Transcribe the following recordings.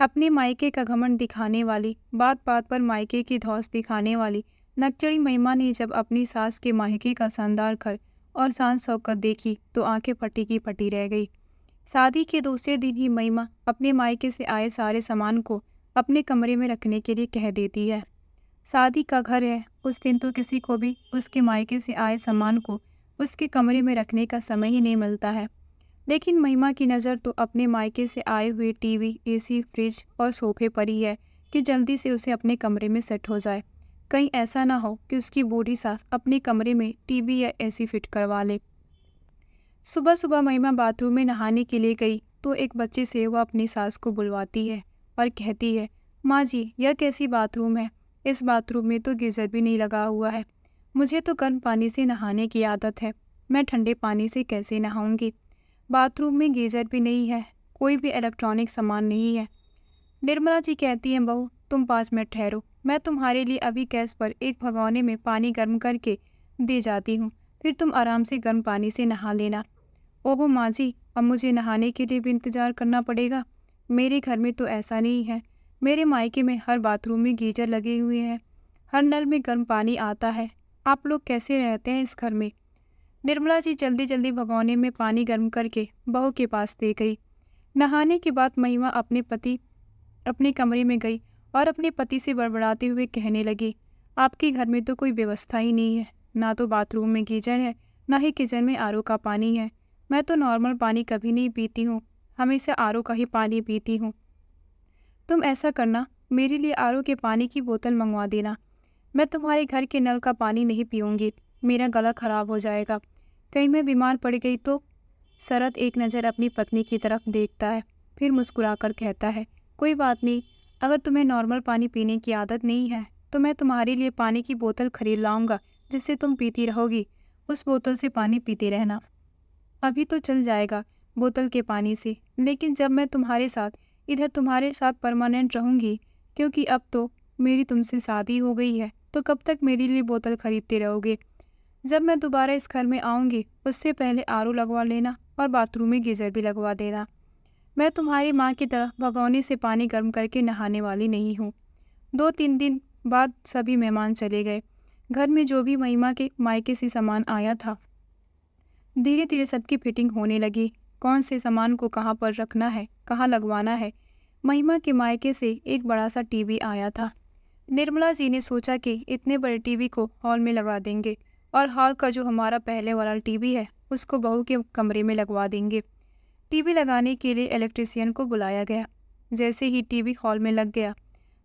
अपने मायके का घमंड दिखाने वाली, बात बात पर मायके की धौंस दिखाने वाली नकचड़ी महिमा ने जब अपनी सास के मायके का शानदार घर और शान शौकत देखी तो आंखें फटी की फटी रह गई। शादी के दूसरे दिन ही महिमा अपने मायके से आए सारे सामान को अपने कमरे में रखने के लिए कह देती है। शादी का घर है, उस दिन तो किसी को भी उसके मायके से आए सामान को उसके कमरे में रखने का समय ही नहीं मिलता है। लेकिन महिमा की नज़र तो अपने मायके से आए हुए टीवी, एसी, फ्रिज और सोफे पर ही है कि जल्दी से उसे अपने कमरे में सेट हो जाए। कहीं ऐसा ना हो कि उसकी बूढ़ी सास अपने कमरे में टीवी या एसी फिट करवा ले। सुबह सुबह महिमा बाथरूम में नहाने के लिए गई तो एक बच्चे से वह अपनी सास को बुलवाती है और कहती है, माँ जी, यह कैसी बाथरूम है? इस बाथरूम में तो गीज़र भी नहीं लगा हुआ है। मुझे तो गर्म पानी से नहाने की आदत है, मैं ठंडे पानी से कैसे नहाऊंगी? बाथरूम में गीज़र भी नहीं है, कोई भी इलेक्ट्रॉनिक सामान नहीं है। निर्मला जी कहती हैं, बहू तुम 5 मिनट ठहरो, मैं तुम्हारे लिए अभी गैस पर एक भगोने में पानी गर्म करके दे जाती हूँ, फिर तुम आराम से गर्म पानी से नहा लेना। ओहो माँ जी, अब मुझे नहाने के लिए भी इंतज़ार करना पड़ेगा। मेरे घर में तो ऐसा नहीं है। मेरे मायके में हर बाथरूम में गीजर लगे हुए हैं, हर नल में गर्म पानी आता है। आप लोग कैसे रहते हैं इस घर में? निर्मला जी जल्दी जल्दी भगोने में पानी गर्म करके बहू के पास दे गई। नहाने के बाद महिमा अपने कमरे में गई और अपने पति से बड़बड़ाते हुए कहने लगी, आपके घर में तो कोई व्यवस्था ही नहीं है, ना तो बाथरूम में गीजर है, ना ही किचन में आरओ का पानी है। मैं तो नॉर्मल पानी कभी नहीं पीती हूँ, हमेशा आरओ का ही पानी पीती हूँ। तुम ऐसा करना, मेरे लिए आरओ के पानी की बोतल मंगवा देना। मैं तुम्हारे घर के नल का पानी नहीं पीऊँगी, मेरा गला खराब हो जाएगा। कहीं मैं बीमार पड़ गई तो? शरद एक नज़र अपनी पत्नी की तरफ देखता है, फिर मुस्कुराकर कहता है, कोई बात नहीं, अगर तुम्हें नॉर्मल पानी पीने की आदत नहीं है तो मैं तुम्हारे लिए पानी की बोतल खरीद लाऊंगा, जिससे तुम पीती रहोगी। उस बोतल से पानी पीते रहना। अभी तो चल जाएगा बोतल के पानी से, लेकिन जब मैं तुम्हारे साथ परमानेंट रहूंगी, क्योंकि अब तो मेरी तुमसे शादी हो गई है, तो कब तक मेरे लिए बोतल खरीदते रहोगे? जब मैं दोबारा इस घर में आऊँगी उससे पहले आरओ लगवा लेना और बाथरूम में गीज़र भी लगवा देना। मैं तुम्हारी माँ की तरह भगोने से पानी गर्म करके नहाने वाली नहीं हूँ। 2-3 दिन बाद सभी मेहमान चले गए। घर में जो भी महिमा के मायके से सामान आया था, धीरे धीरे सबकी फिटिंग होने लगी। कौन से सामान को कहाँ पर रखना है, कहाँ लगवाना है। महिमा के मायके से एक बड़ा सा टीवी आया था। निर्मला जी ने सोचा कि इतने बड़े टीवी को हॉल में लगा देंगे और हॉल का जो हमारा पहले वाला टीवी है उसको बहू के कमरे में लगवा देंगे। टीवी लगाने के लिए इलेक्ट्रीशियन को बुलाया गया। जैसे ही टीवी हॉल में लग गया,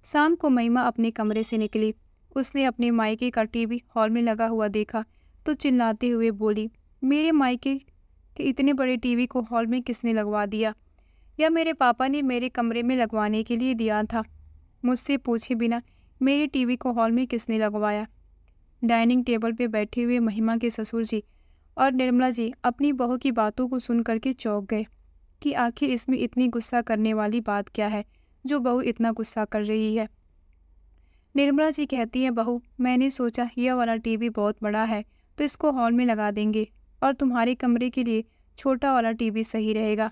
शाम को महिमा अपने कमरे से निकली। उसने अपने मायके का टीवी हॉल में लगा हुआ देखा तो चिल्लाते हुए बोली, मेरे मायके के इतने बड़े टीवी को हॉल में किसने लगवा दिया? या मेरे पापा ने मेरे कमरे में लगवाने के लिए दिया था? मुझसे पूछे बिना मेरे टीवी को हॉल में किसने लगवाया? डाइनिंग टेबल पे बैठे हुए महिमा के ससुर जी और निर्मला जी अपनी बहू की बातों को सुन करके चौंक गए कि आखिर इसमें इतनी गुस्सा करने वाली बात क्या है जो बहू इतना गुस्सा कर रही है। निर्मला जी कहती है, बहू मैंने सोचा यह वाला टीवी बहुत बड़ा है तो इसको हॉल में लगा देंगे और तुम्हारे कमरे के लिए छोटा वाला टीवी सही रहेगा।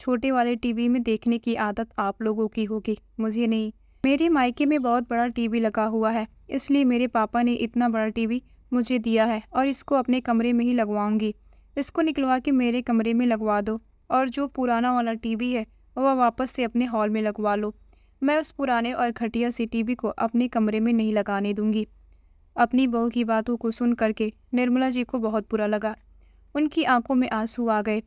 छोटे वाले टीवी में देखने की आदत आप लोगों की होगी, मुझे नहीं। मेरे मायके में बहुत बड़ा टीवी लगा हुआ है, इसलिए मेरे पापा ने इतना बड़ा टीवी मुझे दिया है और इसको अपने कमरे में ही लगवाऊंगी। इसको निकलवा के मेरे कमरे में लगवा दो और जो पुराना वाला टीवी है वह वापस से अपने हॉल में लगवा लो। मैं उस पुराने और घटिया सी टीवी को अपने कमरे में नहीं लगाने दूंगी। अपनी बहू की बातों को सुन करके निर्मला जी को बहुत बुरा लगा। उनकी आंखों में आंसू आ गए।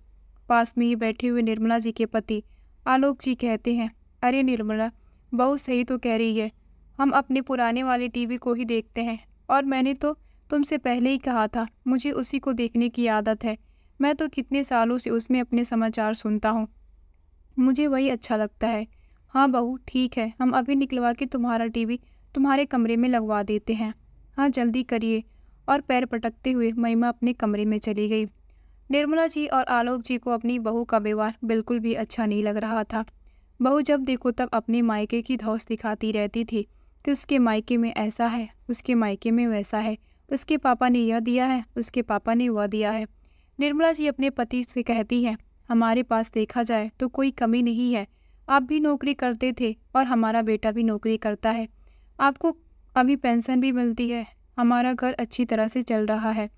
पास में ही बैठे हुए निर्मला जी के पति आलोक जी कहते हैं, अरे निर्मला, बहू सही तो कह रही है, हम अपने पुराने वाले टीवी को ही देखते हैं और मैंने तो तुमसे पहले ही कहा था मुझे उसी को देखने की आदत है। मैं तो कितने सालों से उसमें अपने समाचार सुनता हूँ, मुझे वही अच्छा लगता है। हाँ बहू ठीक है, हम अभी निकलवा के तुम्हारा टीवी तुम्हारे कमरे में लगवा देते हैं। हाँ जल्दी करिए। और पैर पटकते हुए महिमा अपने कमरे में चली गई। निर्मला जी और आलोक जी को अपनी बहू का व्यवहार बिल्कुल भी अच्छा नहीं लग रहा था। बहू जब देखो तब अपने मायके की धौंस दिखाती रहती थी कि उसके मायके में ऐसा है, उसके मायके में वैसा है, उसके पापा ने यह दिया है, उसके पापा ने वह दिया है। निर्मला जी अपने पति से कहती हैं, हमारे पास देखा जाए तो कोई कमी नहीं है, आप भी नौकरी करते थे और हमारा बेटा भी नौकरी करता है। आपको अभी पेंशन भी मिलती है। हमारा घर अच्छी तरह से चल रहा है,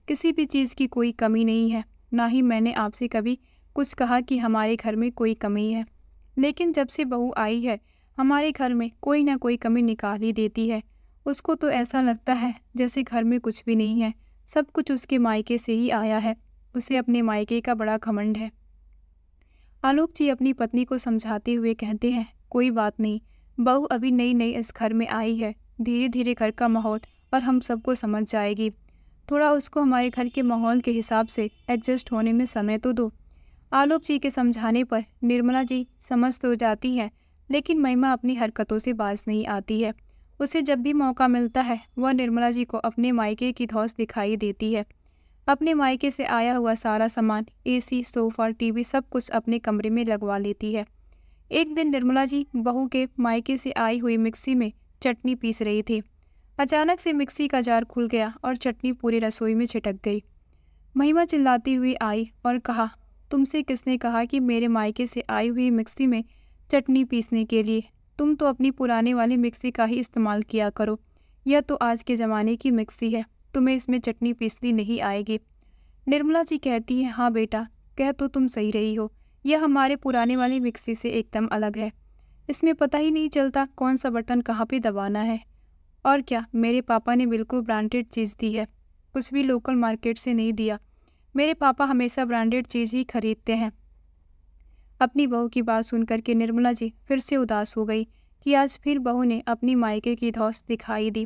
किसी भी चीज़ की कोई कमी नहीं है। ना ही मैंने आपसे कभी कुछ कहा कि हमारे घर में कोई कमी है। लेकिन जब से बहू आई है, हमारे घर में कोई ना कोई कमी निकाल ही देती है। उसको तो ऐसा लगता है जैसे घर में कुछ भी नहीं है, सब कुछ उसके मायके से ही आया है। उसे अपने मायके का बड़ा घमंड है। आलोक जी अपनी पत्नी को समझाते हुए कहते हैं, कोई बात नहीं, बहू अभी नई नई इस घर में आई है, धीरे धीरे घर का माहौल और हम सबको समझ जाएगी। थोड़ा उसको हमारे घर के माहौल के हिसाब से एडजस्ट होने में समय तो दो। आलोक जी के समझाने पर निर्मला जी समझ तो जाती है, लेकिन महिमा अपनी हरकतों से बाज नहीं आती है। उसे जब भी मौका मिलता है वह निर्मला जी को अपने मायके की धौंस दिखाई देती है। अपने मायके से आया हुआ सारा सामान, एसी, सोफा, टीवी सब कुछ अपने कमरे में लगवा लेती है। एक दिन निर्मला जी बहू के मायके से आई हुई मिक्सी में चटनी पीस रही थी। अचानक से मिक्सी का जार खुल गया और चटनी पूरी रसोई में छिटक गई। महिमा चिल्लाती हुई आई और कहा, तुमसे किसने कहा कि मेरे मायके से आई हुई मिक्सी में चटनी पीसने के लिए? तुम तो अपनी पुराने वाली मिक्सी का ही इस्तेमाल किया करो। यह तो आज के ज़माने की मिक्सी है, तुम्हें इसमें चटनी पीसनी नहीं आएगी। निर्मला जी कहती है, हाँ बेटा, कह तो तुम सही रही हो, यह हमारे पुराने वाली मिक्सी से एकदम अलग है। इसमें पता ही नहीं चलता कौन सा बटन कहाँ पे दबाना है। और क्या, मेरे पापा ने बिल्कुल ब्रांडेड चीज़ दी है, कुछ भी लोकल मार्केट से नहीं दिया। मेरे पापा हमेशा ब्रांडेड चीज़ ही खरीदते हैं। अपनी बहू की बात सुनकर के निर्मला जी फिर से उदास हो गई कि आज फिर बहू ने अपनी मायके की धौंस दिखाई दी।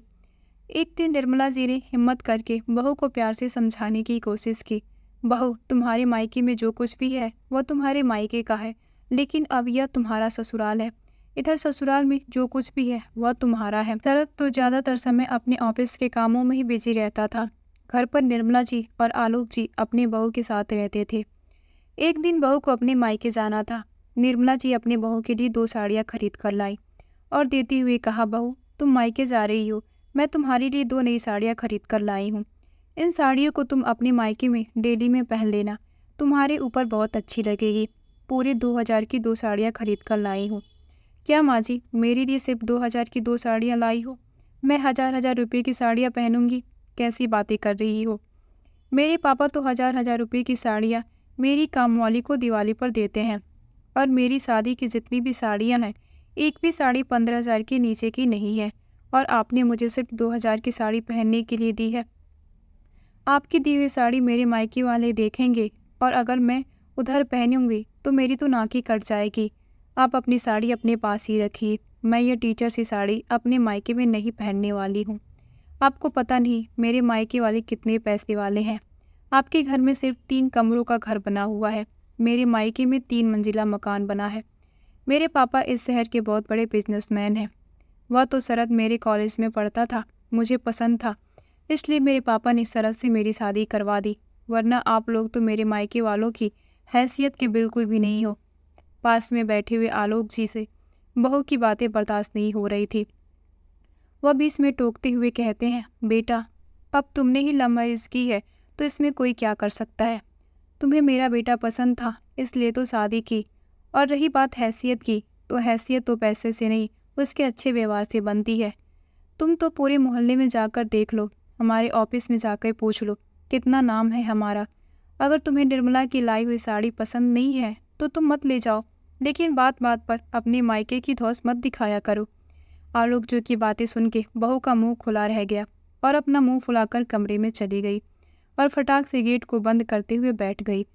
एक दिन निर्मला जी ने हिम्मत करके बहू को प्यार से समझाने की कोशिश की। बहू, तुम्हारे मायके में जो कुछ भी है वह तुम्हारे मायके का है, लेकिन अब यह तुम्हारा ससुराल है। इधर ससुराल में जो कुछ भी है वह तुम्हारा है। शरद तो ज़्यादातर समय अपने ऑफिस के कामों में ही बिजी रहता था। घर पर निर्मला जी और आलोक जी अपने बहू के साथ रहते थे। एक दिन बहू को अपने मायके जाना था। निर्मला जी अपने बहू के लिए 2 साड़ियाँ खरीद कर लाई और देती हुए कहा, बहू, तुम मायके जा रही हो, मैं तुम्हारे लिए 2 नई साड़ियाँ खरीद कर लाई हूँ। इन साड़ियों को तुम अपने मायके में डेली में पहन लेना, तुम्हारे ऊपर बहुत अच्छी लगेगी। पूरे 2000 की 2 साड़ियाँ खरीद कर लाई हूँ। क्या माँ जी, मेरे लिए सिर्फ 2000 की 2 साड़ियाँ लाई हो? मैं हजार रुपये की साड़ियाँ पहनूंगी? कैसी बातें कर रही हो? मेरे पापा तो हजार रुपये की साड़ियाँ मेरी कामवाली को दिवाली पर देते हैं, और मेरी शादी की जितनी भी साड़ियाँ हैं, एक भी साड़ी 15,000 के नीचे की नहीं है, और आपने मुझे सिर्फ 2000 की साड़ी पहनने के लिए दी है। आपकी दी हुई साड़ी मेरे मायके वाले देखेंगे, और अगर मैं उधर पहनूंगी तो मेरी तो नाक ही कट जाएगी। आप अपनी साड़ी अपने पास ही रखिए, मैं ये टीचर सी साड़ी अपने मायके में नहीं पहनने वाली हूँ। आपको पता नहीं मेरे मायके वाले कितने पैसे वाले हैं। आपके घर में सिर्फ 3 कमरों का घर बना हुआ है, मेरे मायके में 3 मंजिला मकान बना है। मेरे पापा इस शहर के बहुत बड़े बिजनेसमैन हैं। वह तो शरद मेरे कॉलेज में पढ़ता था, मुझे पसंद था, इसलिए मेरे पापा ने शरद से मेरी शादी करवा दी, वरना आप लोग तो मेरे मायके वालों की हैसियत के बिल्कुल भी नहीं हो। पास में बैठे हुए आलोक जी से बहू की बातें बर्दाश्त नहीं हो रही थी। वह बीच में टोकते हुए कहते हैं, बेटा, अब तुमने ही लव मैरिज की है तो इसमें कोई क्या कर सकता है। तुम्हें मेरा बेटा पसंद था इसलिए तो शादी की, और रही बात हैसियत की, तो हैसियत तो पैसे से नहीं, उसके अच्छे व्यवहार से बनती है। तुम तो पूरे मोहल्ले में जाकर देख लो, हमारे ऑफिस में जाकर पूछ लो, कितना नाम है हमारा। अगर तुम्हें निर्मला की लाई हुई साड़ी पसंद नहीं है तो तुम मत ले जाओ, लेकिन बात बात पर अपने मायके की धौंस मत दिखाया करो। आलोक जी की बातें सुन के बहू का मुंह खुला रह गया और अपना मुंह फुलाकर कमरे में चली गई और फटाक से गेट को बंद करते हुए बैठ गई।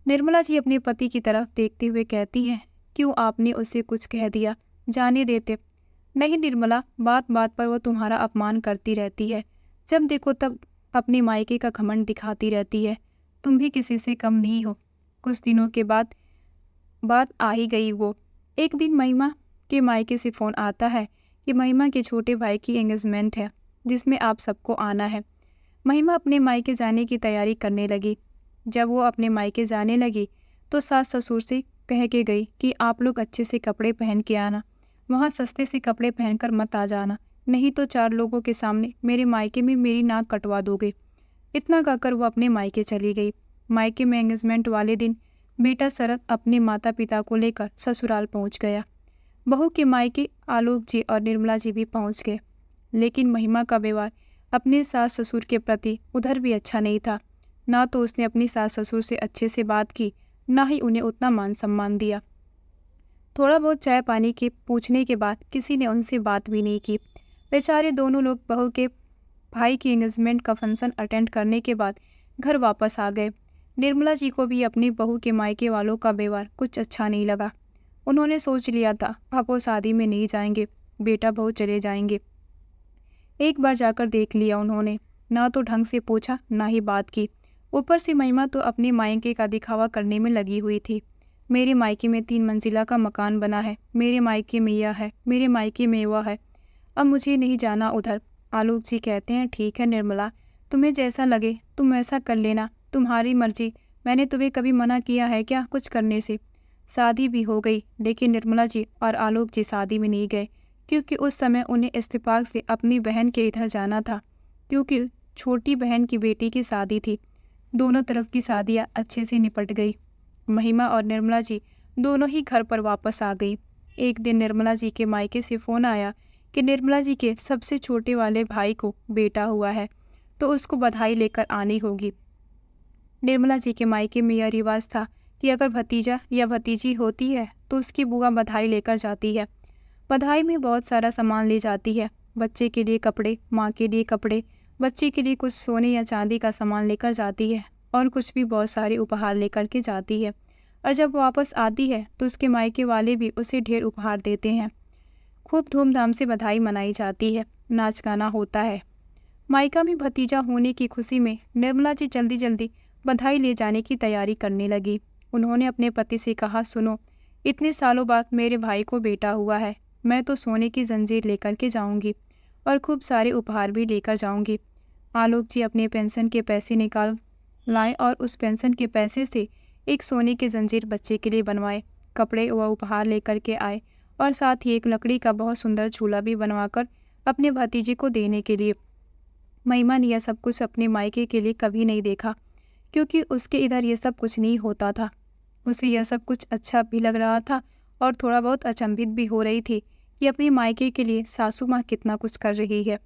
निर्मला जी अपने पति की तरफ देखते हुए कहती हैं, क्यों आपने उसे कुछ कह दिया? जाने देते। नहीं निर्मला, बात बात पर वो तुम्हारा अपमान करती रहती है, जब देखो तब अपने मायके का घमंड दिखाती रहती है। तुम भी किसी से कम नहीं हो। कुछ दिनों के बाद बात आ ही गई। वो एक दिन महिमा के मायके से फ़ोन आता है कि महिमा के छोटे भाई की एंगेजमेंट है, जिसमें आप सबको आना है। महिमा अपने मायके जाने की तैयारी करने लगी। जब वो अपने मायके जाने लगी तो सास ससुर से कह के गई कि आप लोग अच्छे से कपड़े पहन के आना, वहाँ सस्ते से कपड़े पहनकर मत आ जाना, नहीं तो 4 लोगों के सामने मेरे मायके में मेरी नाक कटवा दोगे। इतना कहकर वो अपने मायके चली गई। मायके में एंगेजमेंट वाले दिन बेटा शरद अपने माता पिता को लेकर ससुराल पहुंच गया। बहू के मायके आलोक जी और निर्मला जी भी पहुंच गए, लेकिन महिमा का व्यवहार अपने सास ससुर के प्रति उधर भी अच्छा नहीं था। ना तो उसने अपनी सास ससुर से अच्छे से बात की, ना ही उन्हें उतना मान सम्मान दिया। थोड़ा बहुत चाय पानी के पूछने के बाद किसी ने उनसे बात भी नहीं की। बेचारे दोनों लोग बहू के भाई की एंगेजमेंट का फंक्शन अटेंड करने के बाद घर वापस आ गए। निर्मला जी को भी अपनी बहू के मायके वालों का व्यवहार कुछ अच्छा नहीं लगा। उन्होंने सोच लिया था अब वो शादी में नहीं जाएंगे, बेटा बहू चले जाएंगे। एक बार जाकर देख लिया उन्होंने, ना तो ढंग से पूछा ना ही बात की। ऊपर से महिमा तो अपने मायके का दिखावा करने में लगी हुई थी। मेरे मायके में 3 मंजिला का मकान बना है, मेरे मायके में यह है, मेरे मायके में वह है, अब मुझे नहीं जाना उधर। आलोक जी कहते हैं ठीक है निर्मला, तुम्हें जैसा लगे तुम ऐसा कर लेना, तुम्हारी मर्जी। मैंने तुम्हें कभी मना किया है क्या कुछ करने से? शादी भी हो गई, लेकिन निर्मला जी और आलोक जी शादी में नहीं गए, क्योंकि उस समय उन्हें इत्तेफाक से अपनी बहन के इधर जाना था, क्योंकि छोटी बहन की बेटी की शादी थी। दोनों तरफ की शादियाँ अच्छे से निपट गई। महिमा और निर्मला जी दोनों ही घर पर वापस आ गई। एक दिन निर्मला जी के मायके से फ़ोन आया कि निर्मला जी के सबसे छोटे वाले भाई को बेटा हुआ है, तो उसको बधाई लेकर आनी होगी। निर्मला जी के मायके में यह रिवाज था कि अगर भतीजा या भतीजी होती है तो उसकी बुआ बधाई लेकर जाती है। बधाई में बहुत सारा सामान ले जाती है, बच्चे के लिए कपड़े, माँ के लिए कपड़े, बच्चे के लिए कुछ सोने या चांदी का सामान लेकर जाती है और कुछ भी बहुत सारे उपहार लेकर के जाती है। और जब वापस आती है तो उसके मायके वाले भी उसे ढेर उपहार देते हैं। खूब धूमधाम से बधाई मनाई जाती है, नाच गाना होता है। मायका में भतीजा होने की खुशी में निर्मला जी जल्दी जल्दी बधाई ले जाने की तैयारी करने लगी। उन्होंने अपने पति से कहा, सुनो, इतने सालों बाद मेरे भाई को बेटा हुआ है, मैं तो सोने की जंजीर लेकर के जाऊंगी और खूब सारे उपहार भी लेकर जाऊंगी। आलोक जी अपने पेंशन के पैसे निकाल लाए और उस पेंशन के पैसे से एक सोने की जंजीर बच्चे के लिए बनवाए, कपड़े व उपहार लेकर के आए और साथ ही एक लकड़ी का बहुत सुंदर झूला भी बनवाकर अपने भतीजे को देने के लिए। महिमा ने यह सब कुछ अपने मायके के लिए कभी नहीं देखा, क्योंकि उसके इधर ये सब कुछ नहीं होता था। उसे यह सब कुछ अच्छा भी लग रहा था और थोड़ा बहुत अचंभित भी हो रही थी कि अपने मायके के लिए सासू माँ कितना कुछ कर रही है।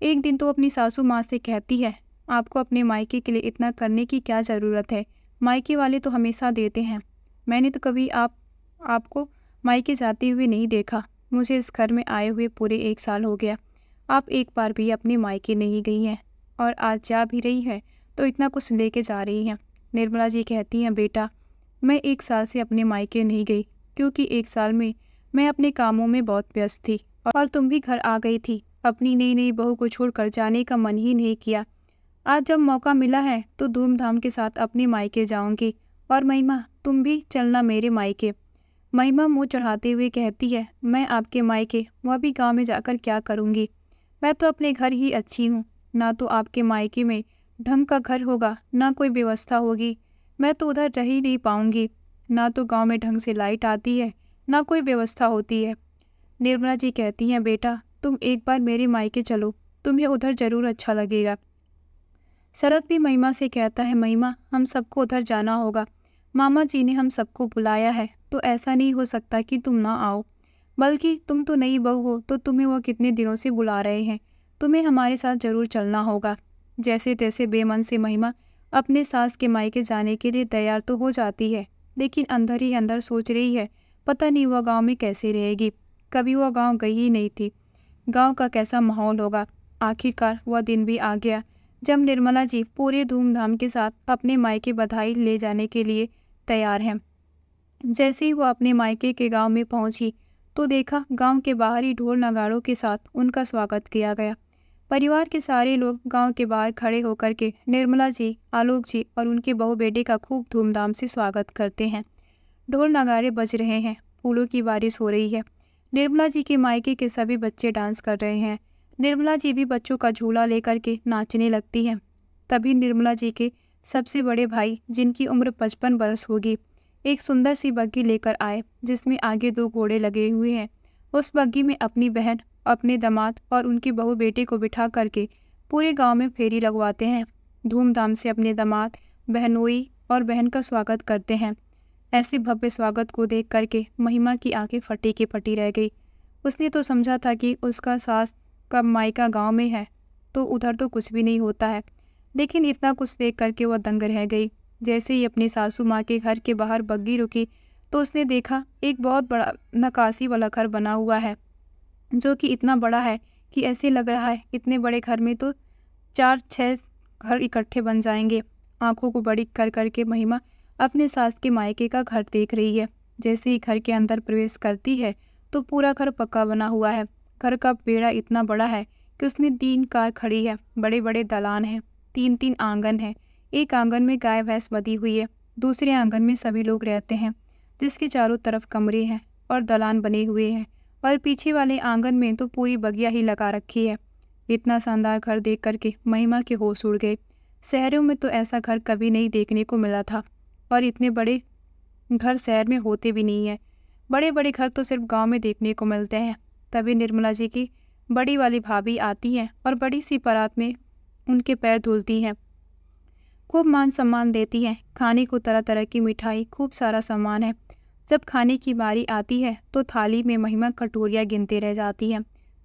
एक दिन तो अपनी सासू माँ से कहती है, आपको अपने मायके के लिए इतना करने की क्या ज़रूरत है, मायके वाले तो हमेशा देते हैं। मैंने तो कभी आपको मायके जाते हुए नहीं देखा। मुझे इस घर में आए हुए पूरे 1 साल हो गया, आप एक बार भी अपने मायके नहीं गई हैं, और आज जा भी रही हैं तो इतना कुछ लेके जा रही हैं। निर्मला जी कहती हैं, बेटा मैं 1 साल से अपने मायके नहीं गई, क्योंकि 1 साल में मैं अपने कामों में बहुत व्यस्त थी और तुम भी घर आ गई थी। अपनी नई नई बहू को छोड़कर जाने का मन ही नहीं किया। आज जब मौका मिला है तो धूमधाम के साथ अपने मायके जाऊंगी। और महिमा, तुम भी चलना मेरे मायके। महिमा मुंह चढ़ाते हुए कहती है, मैं आपके मायके, वह भी गांव में जाकर क्या करूंगी? मैं तो अपने घर ही अच्छी हूँ। ना तो आपके मायके में ढंग का घर होगा, ना कोई व्यवस्था होगी। मैं तो उधर रह ही नहीं पाऊंगी। ना तो गांव में ढंग से लाइट आती है, ना कोई व्यवस्था होती है। निर्मला जी कहती हैं, बेटा तुम एक बार मेरे मायके चलो, तुम्हें उधर जरूर अच्छा लगेगा। शरद भी महिमा से कहता है, महिमा हम सबको उधर जाना होगा, मामा जी ने हम सबको बुलाया है, तो ऐसा नहीं हो सकता कि तुम ना आओ। बल्कि तुम तो नई बहू हो, तो तुम्हें वो कितने दिनों से बुला रहे हैं, तुम्हें हमारे साथ जरूर चलना होगा। जैसे तैसे बेमन से महिमा अपने सास के मायके जाने के लिए तैयार तो हो जाती है, लेकिन अंदर ही अंदर सोच रही है, पता नहीं वह गांव में कैसे रहेगी। कभी वह गांव गई ही नहीं थी, गांव का कैसा माहौल होगा। आखिरकार वह दिन भी आ गया जब निर्मला जी पूरे धूमधाम के साथ अपने मायके बधाई ले जाने के लिए तैयार हैं। जैसे ही वो अपने मायके के गांव में पहुंची तो देखा गांव के बाहर ही ढोल नगाड़ों के साथ उनका स्वागत किया गया। परिवार के सारे लोग गांव के बाहर खड़े होकर के निर्मला जी, आलोक जी और उनके बहू बेटे का खूब धूमधाम से स्वागत करते हैं। ढोल नगाड़े बज रहे हैं, फूलों की बारिश हो रही है। निर्मला जी के मायके के सभी बच्चे डांस कर रहे हैं। निर्मला जी भी बच्चों का झूला लेकर के नाचने लगती हैं। तभी निर्मला जी के सबसे बड़े भाई, जिनकी उम्र 55 बरस होगी, एक सुंदर सी बग्घी लेकर आए, जिसमें आगे 2 घोड़े लगे हुए हैं। उस बग्घी में अपनी बहन, अपने दामाद और उनकी बहू बेटे को बिठा करके पूरे गांव में फेरी लगवाते हैं। धूमधाम से अपने दामाद, बहनोई और बहन का स्वागत करते हैं। ऐसे भव्य स्वागत को देख करके महिमा की आंखें फटी की फटी रह गई। उसने तो समझा था कि उसका सास का मायका गांव में है, तो उधर तो कुछ भी नहीं होता है, लेकिन इतना कुछ देख करके वह दंग रह गई। जैसे ही अपनी सासू माँ के घर के बाहर बग्गी रुकी तो उसने देखा एक बहुत बड़ा नक्काशी वाला घर बना हुआ है, जो कि इतना बड़ा है कि ऐसे लग रहा है इतने बड़े घर में तो 4-6 घर इकट्ठे बन जाएंगे। आंखों को बड़ी कर करके महिमा अपने सास के मायके का घर देख रही है। जैसे ही घर के अंदर प्रवेश करती है तो पूरा घर पक्का बना हुआ है। घर का बेड़ा इतना बड़ा है कि उसमें 3 कार खड़ी है, बड़े बड़े दलान हैं, 3-3 आंगन है। एक आंगन में गाय भैंस बंधी हुई है, दूसरे आंगन में सभी लोग रहते हैं, जिसके चारों तरफ कमरे हैं और दलान बने हुए हैं, और पीछे वाले आंगन में तो पूरी बगिया ही लगा रखी है। इतना शानदार घर देख करके महिमा के होश उड़ गए। शहरों में तो ऐसा घर कभी नहीं देखने को मिला था, और इतने बड़े घर शहर में होते भी नहीं है। बड़े बड़े घर तो सिर्फ गांव में देखने को मिलते हैं। तभी निर्मला जी की बड़ी वाली भाभी आती हैं और बड़ी सी परात में उनके पैर धुलती हैं, खूब मान सम्मान देती हैं। खाने को तरह तरह की मिठाई, खूब सारा सामान है। जब खाने की बारी आती है तो थाली में महिमा कटोरियाँ गिनते रह जाती है।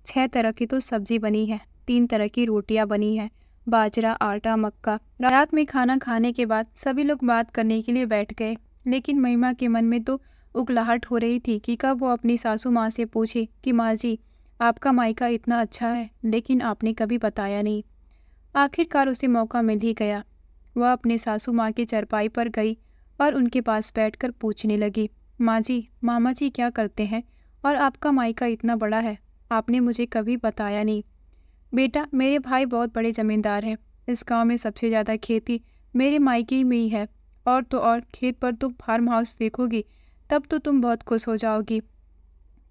6 तरह की तो सब्जी बनी है, 3 तरह की रोटियां बनी है, बाजरा, आटा, मक्का। रात में खाना खाने के बाद सभी लोग बात करने के लिए बैठ गए, लेकिन महिमा के मन में तो उगलाहट हो रही थी कि कब वो अपनी सासू माँ से पूछे कि माँ जी, आपका मायका इतना अच्छा है, लेकिन आपने कभी बताया नहीं। आखिरकार उसे मौका मिल ही गया। वह अपने सासू माँ की चारपाई पर गई और उनके पास बैठकर पूछने लगी, माँ जी, मामा जी क्या करते हैं और आपका मायका इतना बड़ा है, आपने मुझे कभी बताया नहीं। बेटा, मेरे भाई बहुत बड़े जमींदार हैं। इस गांव में सबसे ज़्यादा खेती मेरे मायके में ही है, और तो और खेत पर तुम फार्म हाउस देखोगी तब तो तुम बहुत खुश हो जाओगी।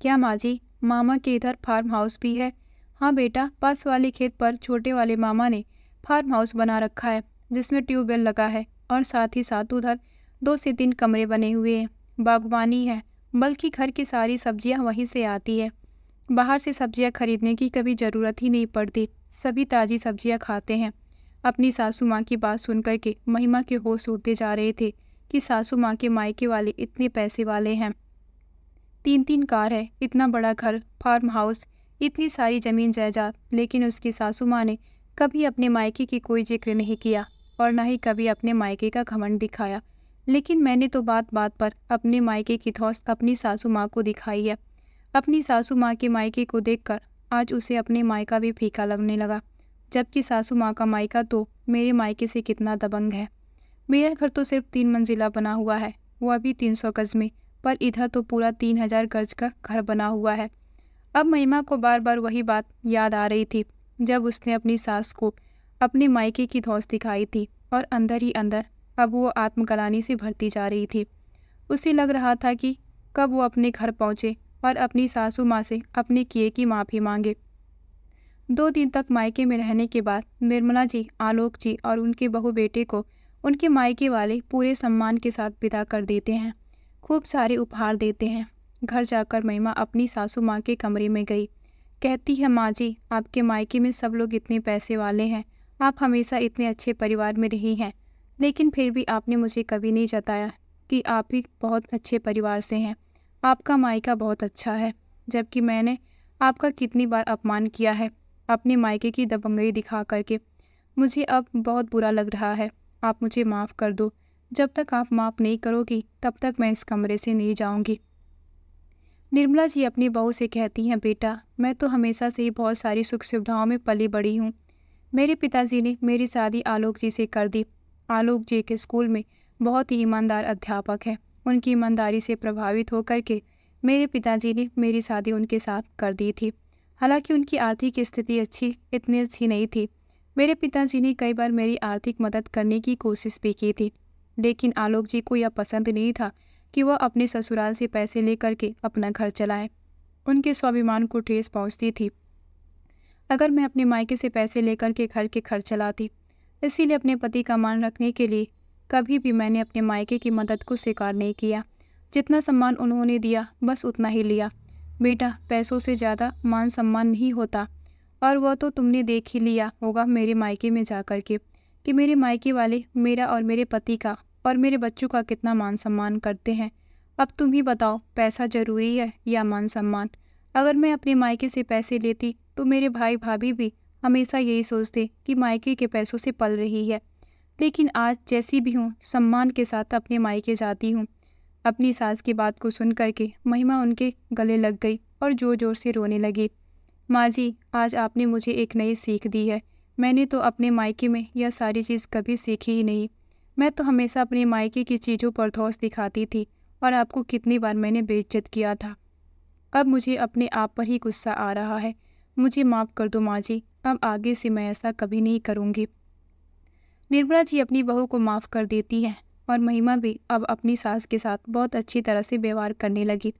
क्या माँ जी, मामा के इधर फार्म हाउस भी है? हाँ बेटा, पास वाले खेत पर छोटे वाले मामा ने फार्म हाउस बना रखा है, जिसमें ट्यूबवेल लगा है, और साथ ही साथ उधर 2 से 3 कमरे बने हुए हैं, बागवानी है, बल्कि घर की सारी सब्जियां वहीं से आती है। बाहर से सब्जियां खरीदने की कभी ज़रूरत ही नहीं पड़ती, सभी ताज़ी सब्जियां खाते हैं। अपनी सासू माँ की बात सुनकर के महिमा के होश उड़ते जा रहे थे कि सासू माँ के मायके वाले इतने पैसे वाले हैं। 3-3 कार है, इतना बड़ा घर, फार्म हाउस, इतनी सारी ज़मीन जायदाद, लेकिन उसकी सासू माँ ने कभी अपने मायके की कोई जिक्र नहीं किया और ना ही कभी अपने मायके का घमंड दिखाया। लेकिन मैंने तो बात बात पर अपने मायके की धौंस अपनी सासू माँ को दिखाई है। अपनी सासू माँ के मायके को देखकर आज उसे अपने मायका भी फीका लगने लगा, जबकि सासू माँ का मायका तो मेरे मायके से कितना दबंग है। मेरा घर तो सिर्फ 3 मंजिला बना हुआ है, वो अभी 300 गज में, पर इधर तो पूरा 3000 गज का घर बना हुआ है। अब महिमा को बार बार वही बात याद आ रही थी, जब उसने अपनी सास को अपने मायके की धौंस दिखाई थी, और अंदर ही अंदर अब वो आत्मग्लानि से भरती जा रही थी। उसे लग रहा था कि कब वो अपने घर पहुँचे और अपनी सासू माँ से अपने किए की माफ़ी मांगे। 2 दिन तक मायके में रहने के बाद निर्मला जी, आलोक जी और उनके बहू बेटे को उनके मायके वाले पूरे सम्मान के साथ विदा कर देते हैं, खूब सारे उपहार देते हैं। घर जाकर महिमा अपनी सासू माँ के कमरे में गई। कहती है, माँ जी, आपके मायके में सब लोग इतने पैसे वाले हैं, आप हमेशा इतने अच्छे परिवार में रही हैं, लेकिन फिर भी आपने मुझे कभी नहीं जताया कि आप भी बहुत अच्छे परिवार से हैं, आपका मायका बहुत अच्छा है, जबकि मैंने आपका कितनी बार अपमान किया है अपने मायके की दबंगई दिखा करके। मुझे अब बहुत बुरा लग रहा है, आप मुझे माफ़ कर दो। जब तक आप माफ़ नहीं करोगी तब तक मैं इस कमरे से नहीं जाऊंगी। निर्मला जी अपनी बहू से कहती हैं, बेटा, मैं तो हमेशा से ही बहुत सारी सुख सुविधाओं में पली बड़ी हूँ। मेरे पिताजी ने मेरी शादी आलोक जी से कर दी। आलोक जी के स्कूल में बहुत ही ईमानदार अध्यापक हैं। उनकी ईमानदारी से प्रभावित होकर के मेरे पिताजी ने मेरी शादी उनके साथ कर दी थी। हालांकि उनकी आर्थिक स्थिति इतनी अच्छी नहीं थी। मेरे पिताजी ने कई बार मेरी आर्थिक मदद करने की कोशिश भी की थी, लेकिन आलोक जी को यह पसंद नहीं था कि वह अपने ससुराल से पैसे लेकर के अपना घर चलाए। उनके स्वाभिमान को ठेस पहुंचती थी अगर मैं अपने मायके से पैसे लेकर के घर के खर्च चलाती। इसीलिए अपने पति का मान रखने के लिए कभी भी मैंने अपने मायके की मदद को स्वीकार नहीं किया। जितना सम्मान उन्होंने दिया बस उतना ही लिया। बेटा, पैसों से ज़्यादा मान सम्मान नहीं होता, और वह तो तुमने देख ही लिया होगा मेरे मायके में जा कर के कि मेरे मायके वाले मेरा और मेरे पति का और मेरे बच्चों का कितना मान सम्मान करते हैं। अब तुम ही बताओ, पैसा ज़रूरी है या मान सम्मान? अगर मैं अपने मायके से पैसे लेती तो मेरे भाई भाभी भी हमेशा यही सोचते कि मायके के पैसों से पल रही है। लेकिन आज जैसी भी हूँ, सम्मान के साथ अपने मायके जाती हूँ। अपनी सास की बात को सुन करके महिमा उनके गले लग गई और ज़ोर ज़ोर से रोने लगी। माँ जी, आज आपने मुझे एक नई सीख दी है। मैंने तो अपने मायके में यह सारी चीज़ कभी सीखी ही नहीं। मैं तो हमेशा अपने मायके की चीज़ों पर धौंस दिखाती थी और आपको कितनी बार मैंने बेइज्जत किया था। अब मुझे अपने आप पर ही गुस्सा आ रहा है। मुझे माफ़ कर दो माँ जी, अब आगे से मैं ऐसा कभी नहीं करूँगी। निर्मला जी अपनी बहू को माफ़ कर देती हैं और महिमा भी अब अपनी सास के साथ बहुत अच्छी तरह से व्यवहार करने लगी।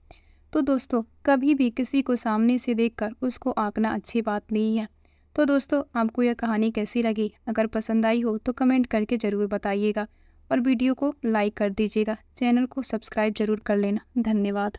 तो दोस्तों, कभी भी किसी को सामने से देखकर उसको आंकना अच्छी बात नहीं है। तो दोस्तों, आपको यह कहानी कैसी लगी? अगर पसंद आई हो तो कमेंट करके ज़रूर बताइएगा और वीडियो को लाइक कर दीजिएगा। चैनल को सब्सक्राइब ज़रूर कर लेना। धन्यवाद।